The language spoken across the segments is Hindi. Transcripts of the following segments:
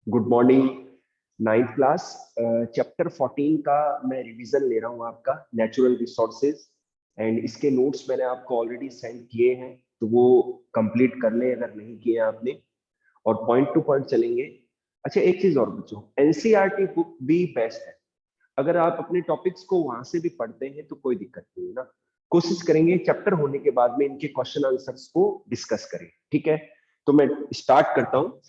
Good morning. Ninth class chapter 14 का मैं रिवीजन ले रहा हूँ आपका नेचुरल रिसोर्सेज। एंड इसके नोट्स मैंने आपको ऑलरेडी सेंड किए हैं, तो वो कंप्लीट कर लें अगर नहीं किए आपने, और पॉइंट टू पॉइंट चलेंगे। अच्छा, एक चीज और बच्चों, एनसीईआरटी बुक भी बेस्ट है। अगर आप अपने टॉपिक्स को वहां से भी पढ़ते हैं तो कोई दिक्कत नहीं है ना। कोशिश करेंगे चैप्टर होने के बाद में इनके क्वेश्चन आंसर्स को डिस्कस करें, ठीक है? तो मैं स्टार्ट करता हूँ।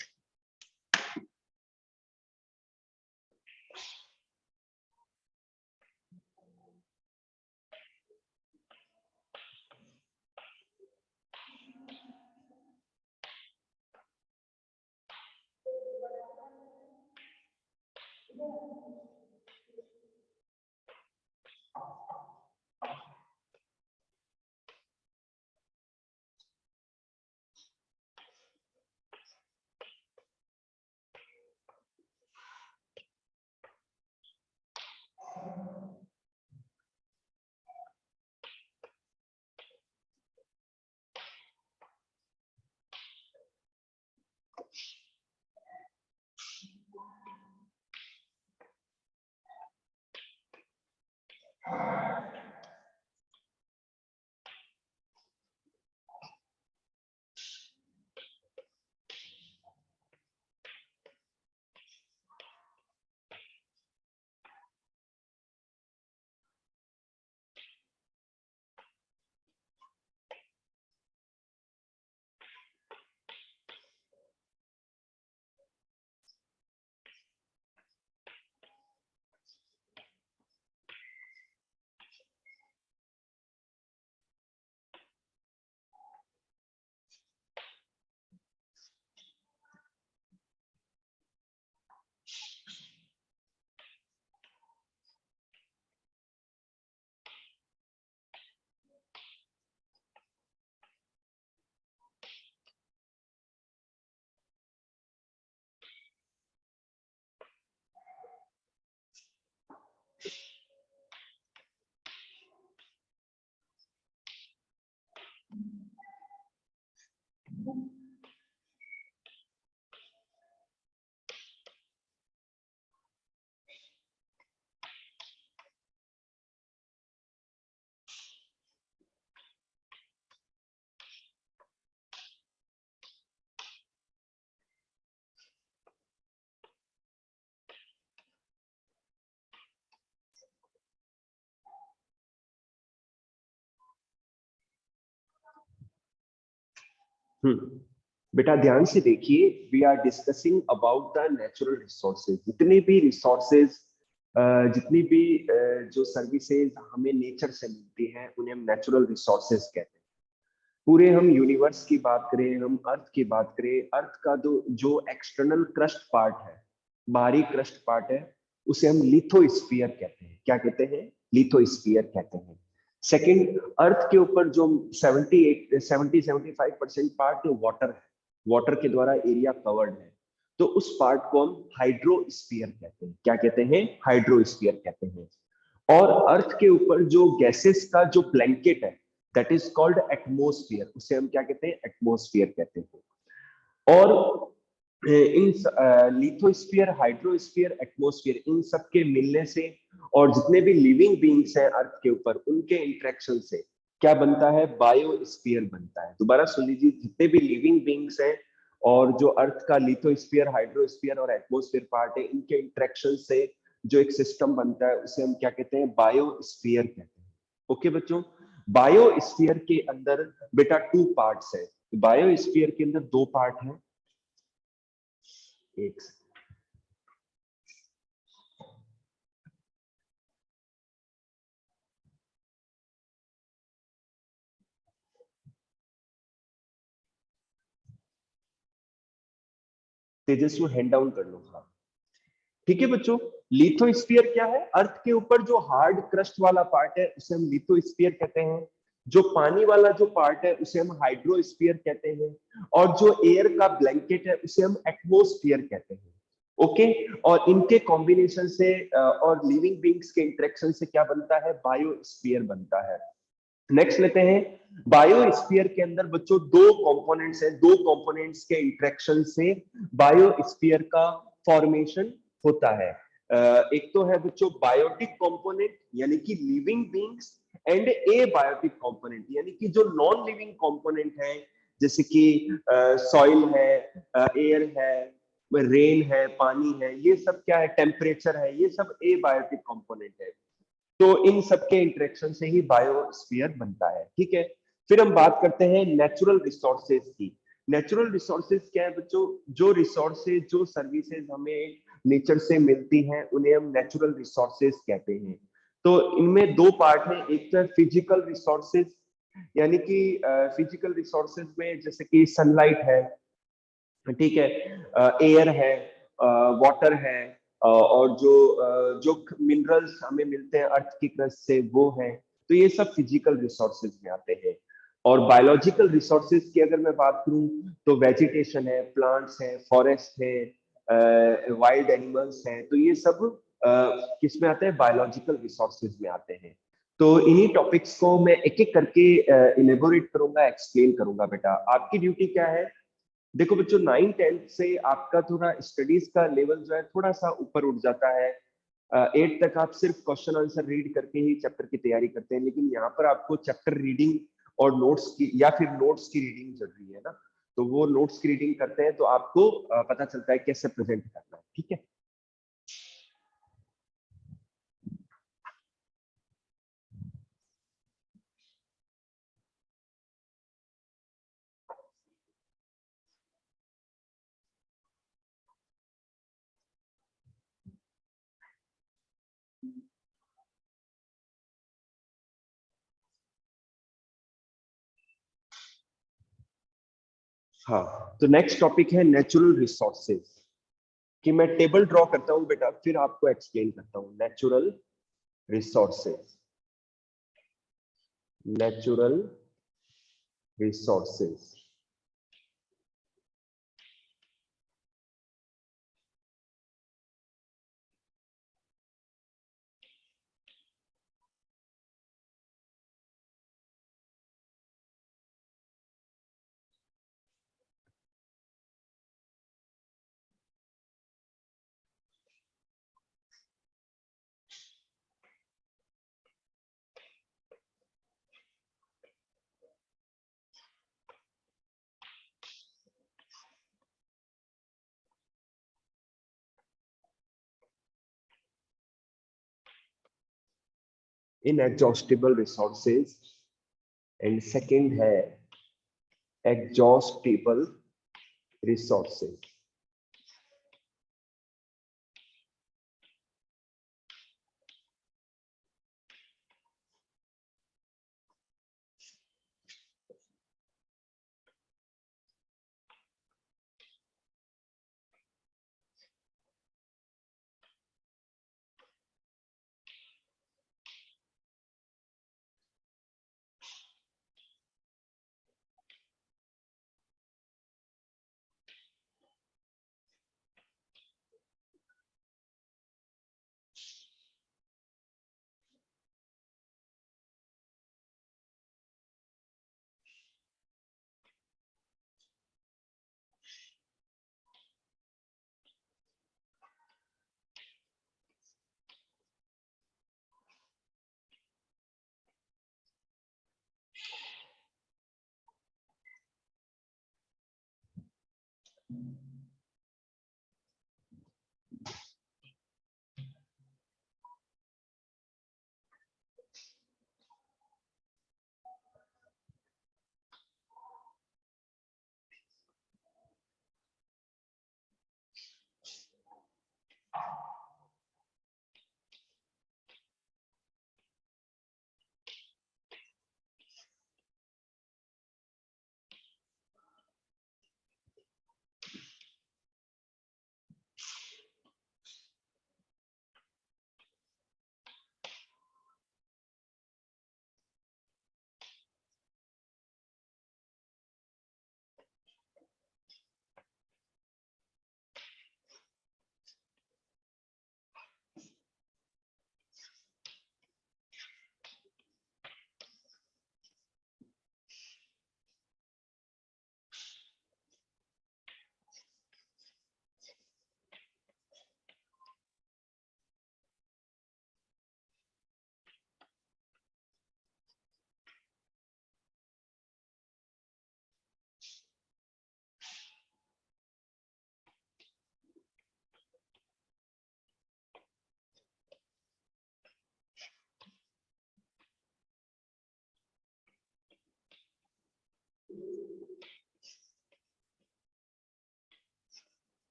बेटा ध्यान से देखिए, we are discussing about the natural resources. जितने भी रिसोर्सेज, जितनी भी जो सर्विसेज हमें नेचर से मिलती हैं उन्हें हम नेचुरल रिसोर्सेज कहते हैं। पूरे हम यूनिवर्स की बात करें, हम अर्थ की बात करें, अर्थ का जो एक्सटर्नल क्रस्ट पार्ट है, बाहरी क्रस्ट पार्ट है, उसे हम लिथोस्फीयर कहते हैं। क्या कहते हैं? लिथोस्फीयर कहते हैं। सेकंड, अर्थ के ऊपर जो 75% पार्ट वाटर है, वाटर के द्वारा एरिया कवर्ड है, तो उस पार्ट को हम हाइड्रोस्फीयर कहते हैं। क्या कहते हैं? हाइड्रोस्फीयर कहते हैं। और अर्थ के ऊपर जो गैसेस का जो ब्लैंकेट है, दैट इज कॉल्ड एटमोस्फियर। उसे हम क्या कहते हैं? एटमोस्फियर कहते हैं। और इन लिथोस्फीयर, हाइड्रोस्फीयर, एटमोस्फियर, इन सब के मिलने से और जितने भी लिविंग बींग्स हैं अर्थ के ऊपर, उनके इंटरेक्शन से क्या बनता है? बायोस्फीयर बनता है। दोबारा सुन लीजिए, जितने भी लिविंग बींग्स हैं और जो अर्थ का लिथोस्फीयर, हाइड्रोस्फीयर और एटमोस्फियर पार्ट है, इनके इंटरेक्शन से जो एक सिस्टम बनता है उसे हम क्या कहते हैं? बायोस्फीयर कहते हैं। ओके बच्चों, बायोस्फीयर के अंदर बेटा 2 पार्ट्स है। बायोस्फीयर के अंदर 2 पार्ट हैं। एक तेजस्वी हैंड डाउन कर लो। हाँ, ठीक है बच्चों। लिथोस्फीयर क्या है? अर्थ के ऊपर जो हार्ड क्रस्ट वाला पार्ट है उसे हम लिथोस्फीयर कहते हैं। जो पानी वाला जो पार्ट है उसे हम हाइड्रोस्फीयर कहते हैं। और जो एयर का ब्लैंकेट है उसे हम एटमोस्फियर कहते हैं। ओके। और इनके कॉम्बिनेशन से और लिविंग बींग्स के इंटरेक्शन से क्या बनता है? बायोस्फीयर बनता है। नेक्स्ट लेते हैं। बायोस्फीयर के अंदर बच्चों 2 कंपोनेंट्स हैं। 2 कंपोनेंट्स के इंटरेक्शन से बायोस्फीयर का फॉर्मेशन होता है। एक तो है बच्चों बायोटिक कंपोनेंट यानी कि living beings, and abiotic component यानी कि जो नॉन लिविंग कंपोनेंट है, जैसे कि सॉइल है, एयर है, रेन है, पानी है, ये सब क्या है, टेम्परेचर है, ये सब ए बायोटिक कंपोनेंट है। तो इन सबके इंटरेक्शन से ही बायोस्फीयर बनता है, ठीक है। फिर हम बात करते हैं नेचुरल रिसोर्सेज की। नेचुरल रिसोर्सेज क्या है बच्चों, जो रिसोर्सेज, जो सर्विसेज हमें नेचर से मिलती हैं उन्हें हम नेचुरल रिसोर्सेज कहते हैं। तो इनमें दो पार्ट है, एक तो है फिजिकल रिसोर्सेज, यानी कि फिजिकल रिसोर्सेज में जैसे कि सनलाइट है, ठीक है, एयर है, वाटर है, और जो मिनरल्स हमें मिलते हैं अर्थ की क्रस्ट से वो है। तो ये सब फिजिकल रिसोर्सेज में आते हैं। और बायोलॉजिकल रिसोर्सेज की अगर मैं बात करूं तो वेजिटेशन है, प्लांट्स है, फॉरेस्ट है, वाइल्ड एनिमल्स हैं, तो ये सब किस में आते हैं, बायोलॉजिकल रिसोर्सेज में आते हैं। तो इन्हीं टॉपिक्स को मैं एक एक करके इलेबोरेट करूंगा, एक्सप्लेन करूंगा। बेटा आपकी ड्यूटी क्या है, देखो बच्चों 9th 10th से आपका थोड़ा स्टडीज का लेवल जो है थोड़ा सा ऊपर उठ जाता है। 8th तक आप सिर्फ क्वेश्चन आंसर रीड करके ही चैप्टर की तैयारी करते हैं, लेकिन यहाँ पर आपको चैप्टर रीडिंग और नोट्स की या फिर नोट्स की रीडिंग जरूरी है ना। तो वो नोट्स की रीडिंग करते हैं तो आपको पता चलता है कैसे प्रेजेंट करना है, ठीक है। हाँ, तो नेक्स्ट टॉपिक है नेचुरल रिसोर्सेज। कि मैं टेबल ड्रॉ करता हूँ बेटा, फिर आपको एक्सप्लेन करता हूँ। Natural resources, natural resources. Inexhaustible resources, and second है एग्जॉस्टिबल रिसोर्सेज।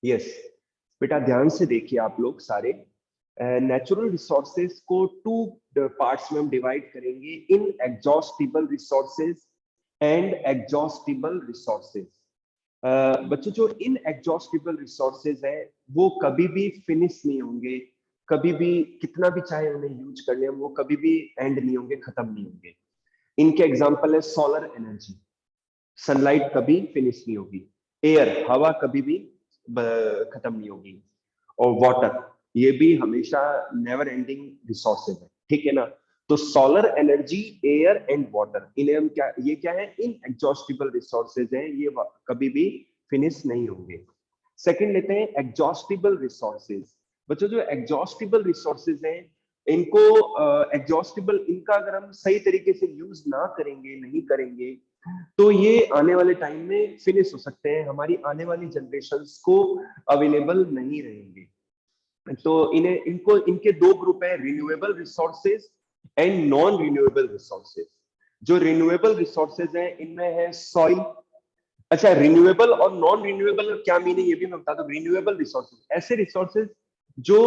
यस बेटा, ध्यान से देखिए आप लोग सारे। नेचुरल रिसोर्सेज को टू पार्ट्स में हम डिवाइड करेंगे, inexhaustible resources and exhaustible resources. बच्चों, जो इन एग्जॉस्टिबल रिसोर्सेज है वो कभी भी फिनिश नहीं होंगे, कभी भी कितना भी चाहे उन्हें यूज कर ले वो कभी भी एंड नहीं होंगे, खत्म नहीं होंगे। इनके एग्जांपल है सोलर एनर्जी, सनलाइट कभी फिनिश नहीं होगी। एयर, हवा कभी भी खत्म नहीं होगी। और वाटर, ये भी हमेशा नेवर एंडिंग रिसोर्सेज है, ठीक है ना। तो solar energy, air and water, इन्हें हम क्या, ये क्या है, इन एग्जॉस्टिबल रिसोर्सेज हैं, ये कभी भी फिनिश नहीं होंगे। सेकंड लेते हैं एग्जॉस्टिबल रिसोर्सेज। बच्चों, जो एग्जॉस्टिबल रिसोर्सेज हैं, इनको एग्जॉस्टिबल, इनका अगर हम सही तरीके से यूज ना करेंगे, नहीं करेंगे, तो ये आने वाले टाइम में फिनिश हो सकते हैं, हमारी आने वाली जनरेशंस को अवेलेबल नहीं रहेंगे। तो इन्हें, इनको, इनके दो ग्रुप है, renewable resources and non renewable resources. जो रिन्यूएबल रिसोर्सेज हैं इनमें है सॉइल। अच्छा, रिन्यूएबल और नॉन रिन्यूएबल क्या मीनिंग, ये भी मैं बता दूं। रिन्यूएबल रिसोर्सेज ऐसे रिसोर्सेज जो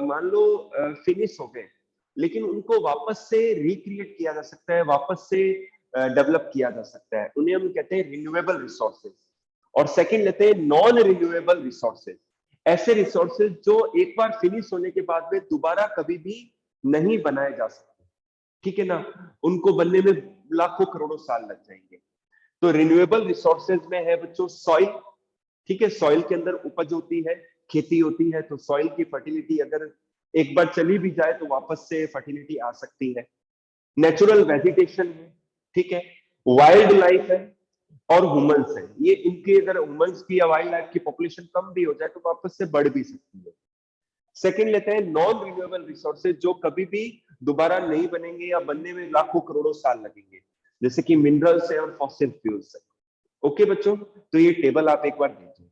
मान लो फिनिश हो गए, लेकिन उनको वापस से रिक्रिएट किया जा सकता है, वापस से डेवलप किया जा सकता है, उन्हें हम कहते हैं रिन्यूएबल रिसोर्सेज। और सेकंड लेते हैं नॉन रिन्यूएबल रिसोर्सेज, ऐसे रिसोर्सेज जो एक बार फिनिश होने के बाद में दोबारा कभी भी नहीं बनाए जा सकते, ठीक है ना, उनको बनने में लाखों करोड़ों साल लग जाएंगे। तो रिन्यूएबल रिसोर्सेज में है बच्चों सॉइल, ठीक है, सॉइल के अंदर उपज होती है, खेती होती है, तो सॉइल की फर्टिलिटी अगर एक बार चली भी जाए तो वापस से फर्टिलिटी आ सकती है। नेचुरल वेजिटेशन है, ठीक है, वाइल्ड लाइफ है, और ह्यूमंस है। ये इनकी अगर ह्यूमंस की या वाइल्ड लाइफ की पॉपुलेशन कम भी हो जाए तो वापस से बढ़ भी सकती है। सेकंड लेते हैं नॉन रिन्यूएबल रिसोर्सेज, जो कभी भी दोबारा नहीं बनेंगे या बनने में लाखों करोड़ों साल लगेंगे, जैसे कि मिनरल्स है और फॉसिल फ्यूल्स है। ओके बच्चों, तो ये टेबल आप एक बार देखिए।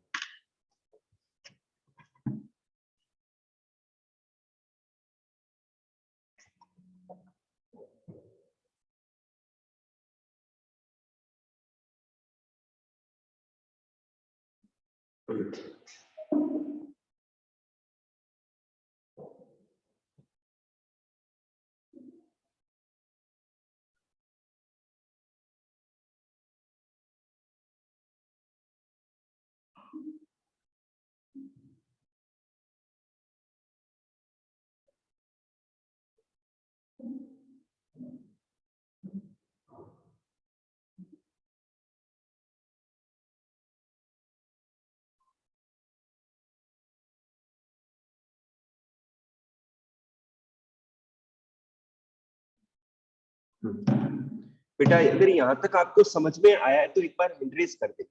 बेटा, अगर यहां तक आपको समझ में आया है तो एक बार हैंड रेज कर दे,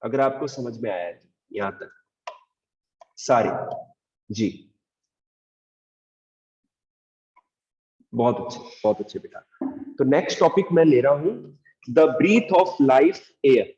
अगर आपको समझ में आया है तो, यहां तक सारी। जी, बहुत अच्छे, बहुत अच्छे बेटा। तो नेक्स्ट टॉपिक मैं ले रहा हूं, the breath of life, air.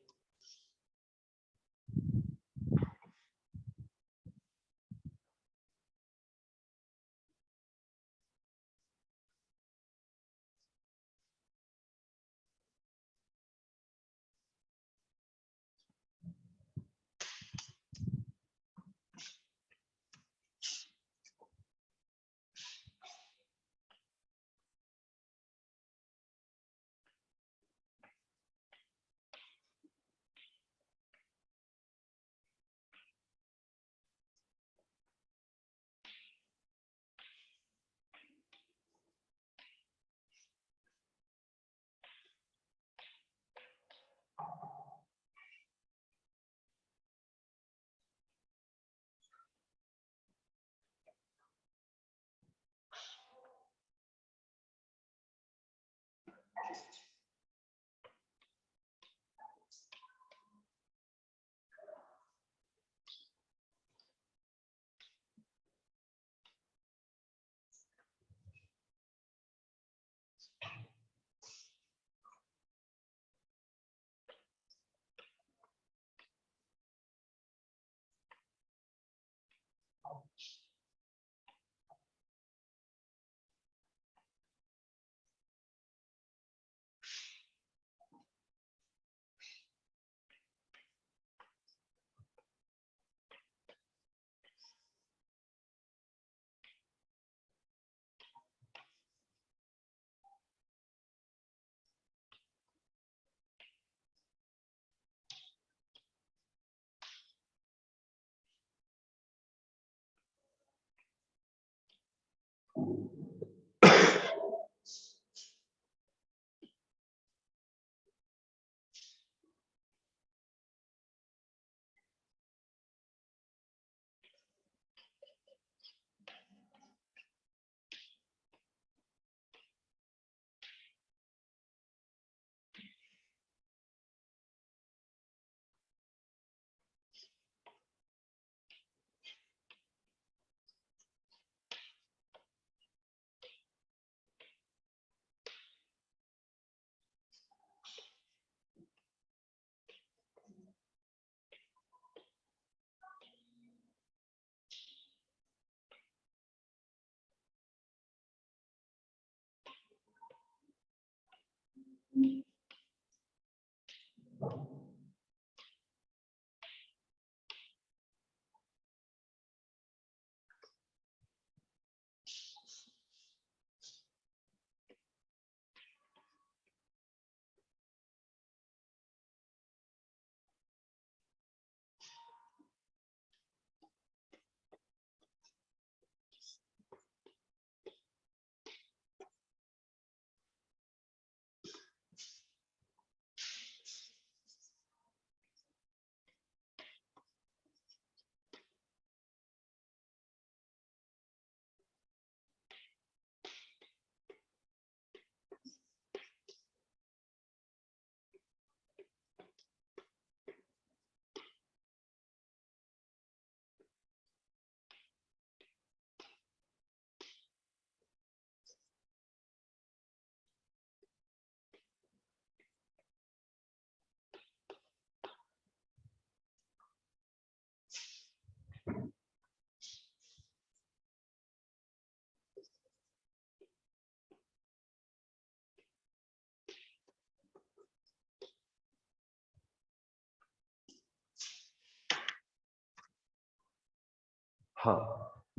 हाँ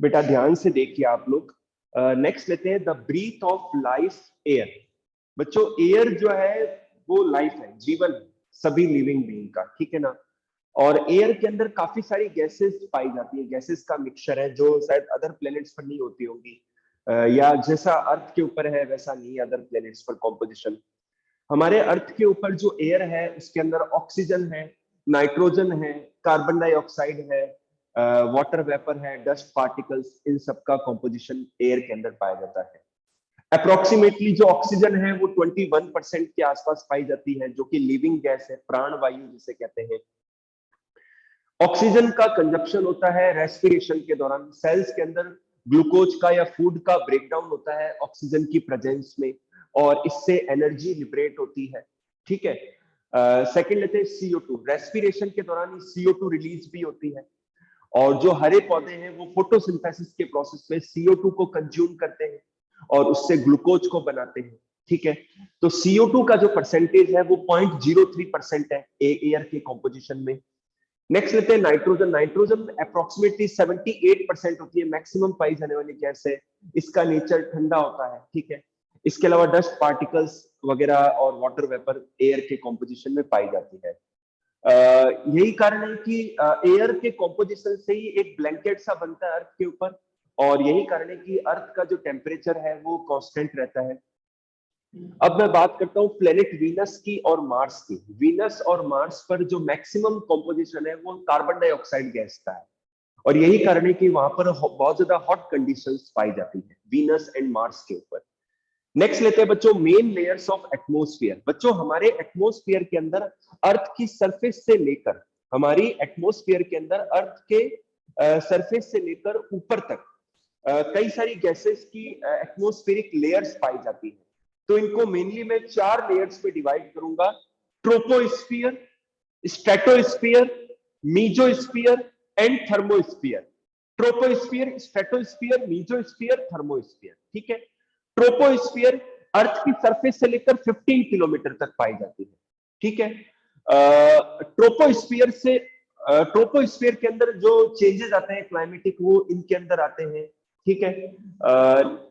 बेटा, ध्यान से देखिए आप लोग। नेक्स्ट लेते हैं the breath of life air. बच्चों, एयर जो है वो लाइफ है, जीवन है सभी लिविंग बीइंग का, ठीक है ना। और एयर के अंदर काफी सारी गैसेस पाई जाती है, गैसेस का मिक्सचर है जो शायद अदर प्लेनेट्स पर नहीं होती होंगी, या जैसा अर्थ के ऊपर है वैसा नहीं अदर प्लेनेट्स पर कॉम्पोजिशन। हमारे अर्थ के ऊपर जो एयर है उसके अंदर ऑक्सीजन है, नाइट्रोजन है, कार्बन डाइऑक्साइड है, वाटर वेपर है, डस्ट पार्टिकल्स, इन सब का कॉम्पोजिशन एयर के अंदर पाया जाता है। अप्रोक्सीमेटली जो ऑक्सीजन है वो 21% के आसपास पाई जाती है, जो कि लिविंग गैस है, प्राण वायु जिसे कहते हैं। ऑक्सीजन का कंजप्शन होता है रेस्पिरेशन के दौरान, सेल्स के अंदर ग्लूकोज का या फूड का ब्रेकडाउन होता है ऑक्सीजन की प्रेजेंस में, और इससे एनर्जी लिबरेट होती है, ठीक है। सेकंड लेते हैं CO2। रेस्पिरेशन के दौरान CO2 रिलीज भी होती है, और जो हरे पौधे हैं वो फोटोसिंथेसिस के प्रोसेस में CO2 को कंज्यूम करते हैं और उससे ग्लूकोज को बनाते हैं, ठीक है। तो CO2 का जो परसेंटेज है वो 0.03% है एयर के कॉम्पोजिशन में। नेक्स्ट लेते हैं नाइट्रोजन। नाइट्रोजन अप्रोक्सीमेटली 78% होती है, मैक्सिमम पाई जाने वाली गैस है, इसका नेचर ठंडा होता है, ठीक है। इसके अलावा डस्ट पार्टिकल्स वगैरह और वाटर वेपर एयर के कॉम्पोजिशन में पाई जाती है। यही कारण है कि एयर के कॉम्पोजिशन से ही एक ब्लैंकेट सा बनता है अर्थ के ऊपर, और यही कारण है कि अर्थ का जो टेम्परेचर है वो कांस्टेंट रहता है। अब मैं बात करता हूं प्लेनेट वीनस की और मार्स की। वीनस और मार्स पर जो मैक्सिमम कॉम्पोजिशन है वो कार्बन डाइऑक्साइड गैस का है, और यही कारण है कि वहां पर बहुत ज्यादा हॉट कंडीशंस पाई जाती है वीनस एंड मार्स के ऊपर। नेक्स्ट लेते हैं बच्चों मेन लेयर्स ऑफ एटमॉस्फेयर। बच्चों, हमारे एटमॉस्फेयर के अंदर अर्थ की सरफेस से लेकर, हमारी एटमॉस्फेयर के अंदर अर्थ के सरफेस से लेकर ऊपर तक कई सारी गैसेस की एटमॉस्फेरिक लेयर्स पाई जाती है। तो इनको मेनली मैं 4 लेयर्स में डिवाइड करूंगा: troposphere, stratosphere, mesosphere and thermosphere. Troposphere, stratosphere, mesosphere, thermosphere, ठीक है। ट्रोपोस्फियर अर्थ की सरफेस से लेकर 15 किलोमीटर तक पाई जाती है, ठीक है। ट्रोपोस्फियर से ट्रोपोस्फियर के अंदर जो चेंजेस आते हैं क्लाइमेटिक, वो इनके अंदर आते हैं, ठीक है।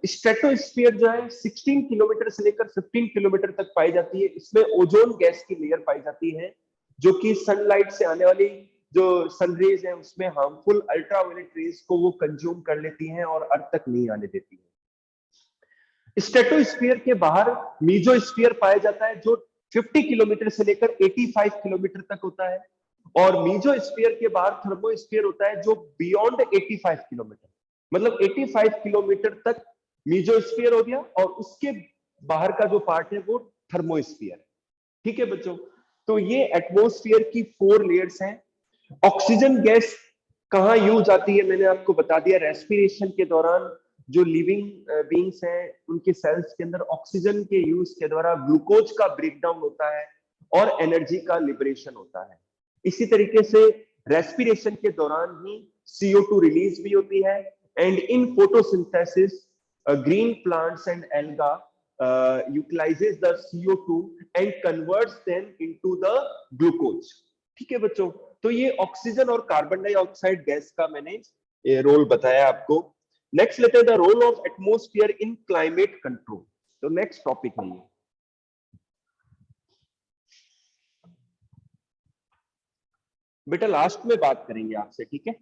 स्ट्रेटोस्फियर जो है 16 किलोमीटर से लेकर 15 किलोमीटर तक पाई जाती है। इसमें ओजोन गैस की लेयर पाई जाती है, जो कि सनलाइट से आने वाली जो सनरेज है उसमें हार्मफुल अल्ट्रावायलेट रेज को वो कंज्यूम कर लेती हैं और अर्थ तक नहीं आने देती है। स्ट्रेटोस्फियर के बाहर मीजोस्फियर पाया जाता है, जो 50 किलोमीटर से लेकर 85 किलोमीटर तक होता है, और मीजोस्फियर के बाहर थर्मोस्फियर होता है जो बियॉन्ड 85 किलोमीटर, मतलब 85 किलोमीटर तक मीजोस्फियर हो गया, और उसके बाहर का जो पार्ट है वो थर्मोस्फियर, ठीक है बच्चों। तो ये एटमॉस्फेयर की 4 लेयर्स हैं। ऑक्सीजन गैस कहाँ यूज आती है मैंने आपको बता दिया। रेस्पिरेशन के दौरान जो लिविंग बीइंग्स हैं उनके सेल्स के अंदर ऑक्सीजन के यूज के द्वारा ग्लूकोज का ब्रेकडाउन होता है और एनर्जी का लिबरेशन होता है। इसी तरीके से रेस्पिरेशन के दौरान ही CO2 रिलीज भी होती है, and in photosynthesis green plants and alga utilizes the CO2 and converts them into the glucose। ठीक है बच्चों, तो ये ऑक्सीजन और कार्बन डाइऑक्साइड गैस का मैंने रोल बताया आपको। नेक्स्ट लेते हैं the role of atmosphere in climate control. तो नेक्स्ट टॉपिक है ये, बेटा लास्ट में बात करेंगे आपसे, ठीक है।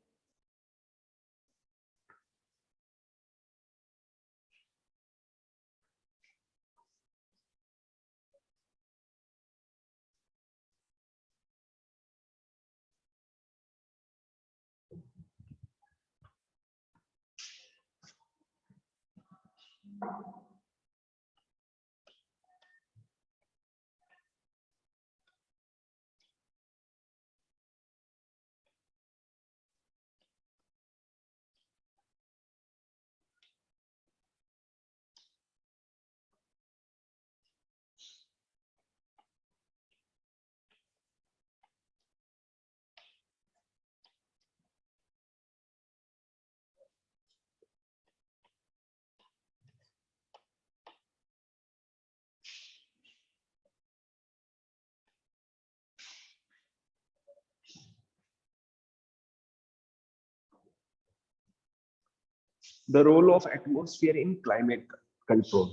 The role of atmosphere in climate control.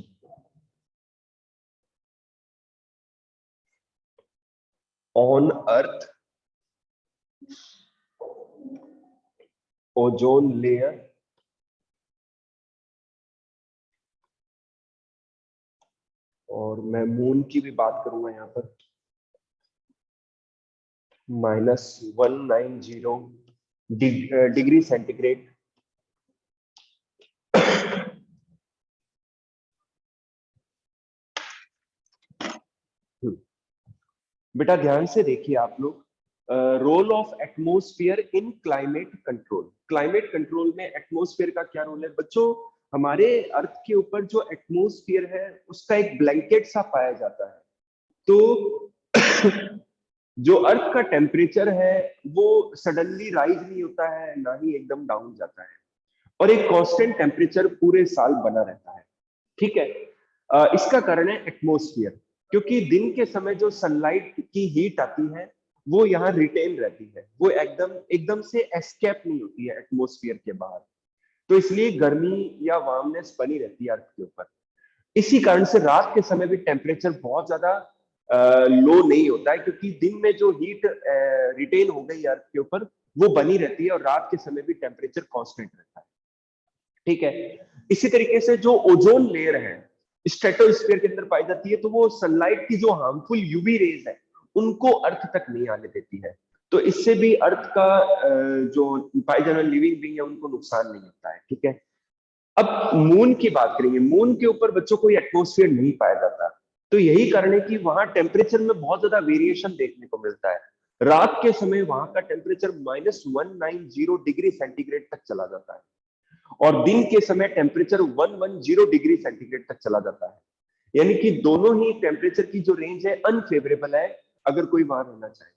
On Earth, ozone layer और मैं मून की भी बात करूंगा यहाँ पर, -190 डिग्री सेंटीग्रेड। बेटा ध्यान से देखिए आप लोग, role of atmosphere in climate control. Climate control में एटमॉस्फेयर का क्या रोल है बच्चों? हमारे अर्थ के ऊपर जो एटमॉस्फेयर है उसका एक ब्लैंकेट सा पाया जाता है। तो जो अर्थ का टेम्परेचर है वो सडनली राइज नहीं होता है, ना ही एकदम डाउन जाता है, और एक कांस्टेंट टेम्परेचर पूरे साल बना रहता है। ठीक है, इसका कारण है एटमॉस्फेयर, क्योंकि दिन के समय जो सनलाइट की हीट आती है वो यहाँ रिटेन रहती है, वो एकदम एकदम से एस्केप नहीं होती है एटमॉस्फेयर के बाहर। तो इसलिए गर्मी या वार्मनेस बनी रहती है अर्थ के ऊपर। इसी कारण से रात के समय भी टेम्परेचर बहुत ज्यादा लो नहीं होता है, क्योंकि दिन में जो हीट रिटेन हो गई अर्थ के ऊपर वो बनी रहती है, और रात के समय भी टेम्परेचर कांस्टेंट रहता है। ठीक है, इसी तरीके से जो ओजोन लेयर है स्ट्रेटोस्फीयर के अंदर पाई जाती है, तो वो सनलाइट की जो हार्मफुल यूवी रेज है उनको अर्थ तक नहीं आने देती है। तो इससे भी अर्थ का जो पाई जाने वाली लिविंग बीइंग है उनको नुकसान नहीं होता है। ठीक है, अब मून की बात करेंगे। मून के ऊपर बच्चों कोई एटमॉस्फेयर नहीं पाया जाता, तो यही कारण है कि वहां टेम्परेचर में बहुत ज्यादा वेरिएशन देखने को मिलता है। रात के समय वहां का टेम्परेचर -190 डिग्री सेंटीग्रेड तक चला जाता है, और दिन के समय टेम्परेचर 110 डिग्री सेंटीग्रेड तक चला जाता है। यानी कि दोनों ही टेम्परेचर की जो रेंज है अनफेवरेबल है अगर कोई वहां रहना चाहे।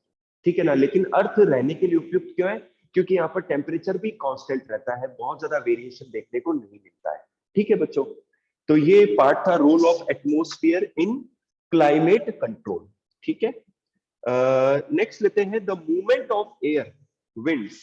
ठीक है ना, लेकिन अर्थ रहने के लिए उपयुक्त क्यों है? क्योंकि यहाँ पर टेम्परेचर भी कांस्टेंट रहता है, बहुत ज्यादा वेरिएशन देखने को नहीं मिलता है। ठीक है बच्चों, तो ये पार्ट था role of atmosphere in climate control. ठीक है, नेक्स्ट लेते हैं the movement of air, winds.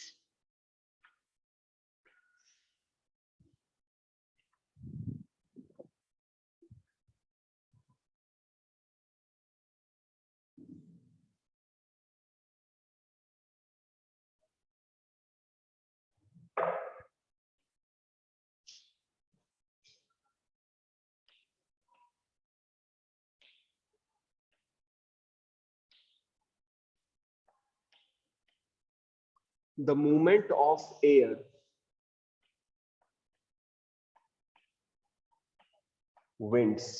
The movement of air, winds।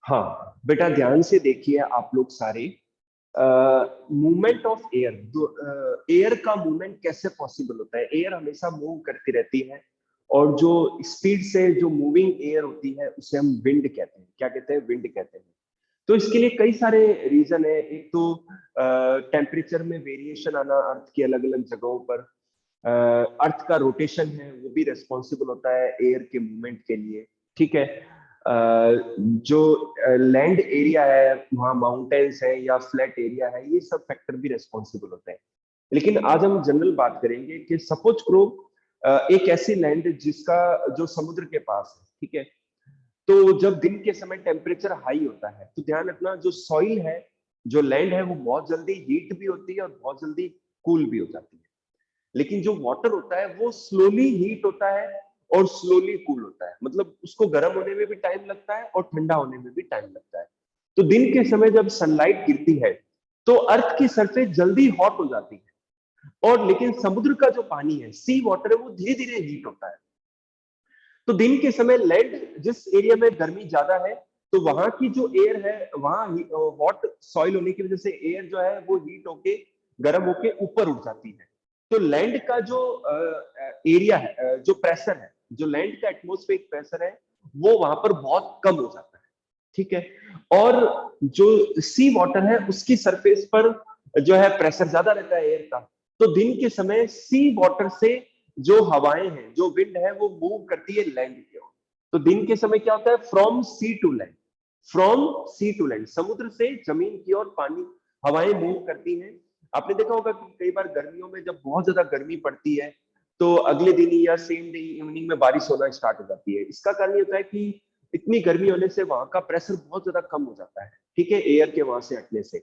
हाँ बेटा, ध्यान से देखिए आप लोग सारे। मूवमेंट ऑफ एयर, एयर का मूवमेंट कैसे पॉसिबल होता है? एयर हमेशा मूव करती रहती है, और जो स्पीड से जो मूविंग एयर होती है उसे हम विंड कहते हैं। क्या कहते हैं? विंड कहते हैं। तो इसके लिए कई सारे रीजन है। एक तो टेम्परेचर में वेरिएशन आना अर्थ की अलग अलग जगहों पर। अर्थ का रोटेशन है वो भी रेस्पॉन्सिबल होता है एयर के मूवमेंट के लिए। ठीक है। जो लैंड एरिया है, वहाँ माउंटेन्स है या फ्लैट एरिया है, ये सब फैक्टर भी रेस्पॉन्सिबल होते हैं। लेकिन आज हम जनरल बात करेंगे कि सपोज करो एक ऐसी लैंड जिसका जो समुद्र के पास है। ठीक है। तो जब दिन के समय टेम्परेचर हाई होता है तो ध्यान रखना, जो सॉइल है, जो लैंड है, वो बहुत जल्दी हीट भी होती है और बहुत जल्दी कूल भी हो जाती है। लेकिन जो वाटर होता है वो स्लोली हीट होता है और स्लोली कूल होता है। मतलब उसको गर्म होने में भी टाइम लगता है और ठंडा होने में भी टाइम लगता है। तो दिन के समय जब सनलाइट गिरती है तो अर्थ की सरफेस जल्दी हॉट हो जाती है, और लेकिन समुद्र का जो पानी है, सी वाटर है, वो धीरे धीरे हीट होता है। तो दिन के समय लैंड जिस एरिया में गर्मी ज्यादा है, तो वहां की जो एयर है, वहां हॉट सॉइल होने की वजह से एयर जो है वो हीट होके गर्म होके ऊपर उठ जाती है। तो लैंड का जो एरिया है, जो प्रेशर है, जो लैंड का एटमॉस्फेरिक प्रेशर है, वो वहां पर बहुत कम हो जाता है। ठीक है। और जो सी वाटर है उसकी सरफेस पर जो है प्रेशर ज्यादा रहता है एयर का। तो दिन के समय सी वाटर से जो हवाएं हैं, जो विंड है, वो मूव करती है लैंड की ओर। तो दिन के समय क्या होता है? From sea to land, from sea to land, समुद्र से जमीन की ओर पानी, हवाएं मूव करती हैं। आपने देखा होगा कि कई बार गर्मियों में जब बहुत ज्यादा गर्मी पड़ती है तो अगले दिन या सेम डे इवनिंग में बारिश होना स्टार्ट हो जाती है। इसका कारण ये होता है कि इतनी गर्मी होने से वहां का प्रेशर बहुत ज्यादा कम हो जाता है। ठीक है, एयर के वहां से हटने से।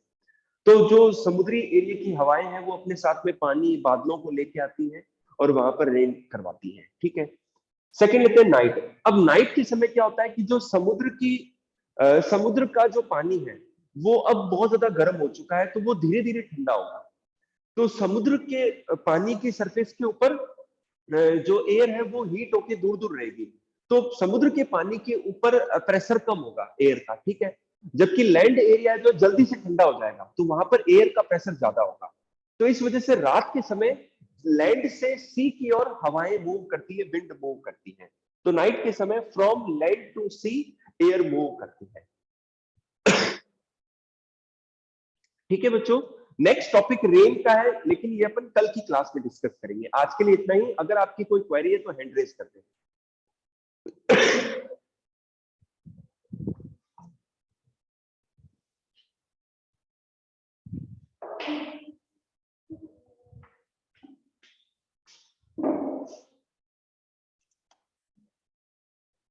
तो जो समुद्री एरिया की हवाएं हैं वो अपने साथ में पानी बादलों को लेके आती हैं और वहां पर रेन करवाती हैं। ठीक है। सेकेंड लेते हैं नाइट। अब नाइट के समय क्या होता है कि जो समुद्र का जो पानी है वो अब बहुत ज्यादा गर्म हो चुका है, तो वो धीरे धीरे ठंडा होगा। तो समुद्र के पानी की सरफेस के ऊपर जो एयर है वो हीट होके दूर दूर रहेगी। तो समुद्र के पानी के ऊपर प्रेशर कम होगा एयर का। ठीक है। जबकि लैंड एरिया जो जल्दी से ठंडा हो जाएगा, तो वहां पर एयर का प्रेशर ज्यादा होगा। तो इस वजह से रात के समय लैंड से सी की ओर हवाएं मूव करती है, विंड मूव करती है। तो नाइट के समय from land to sea air move करती है। ठीक है बच्चों। नेक्स्ट टॉपिक रेन का है, लेकिन ये अपन कल की क्लास में डिस्कस करेंगे। आज के लिए इतना ही। अगर आपकी कोई क्वेरी है तो हैंड रेज कर दें।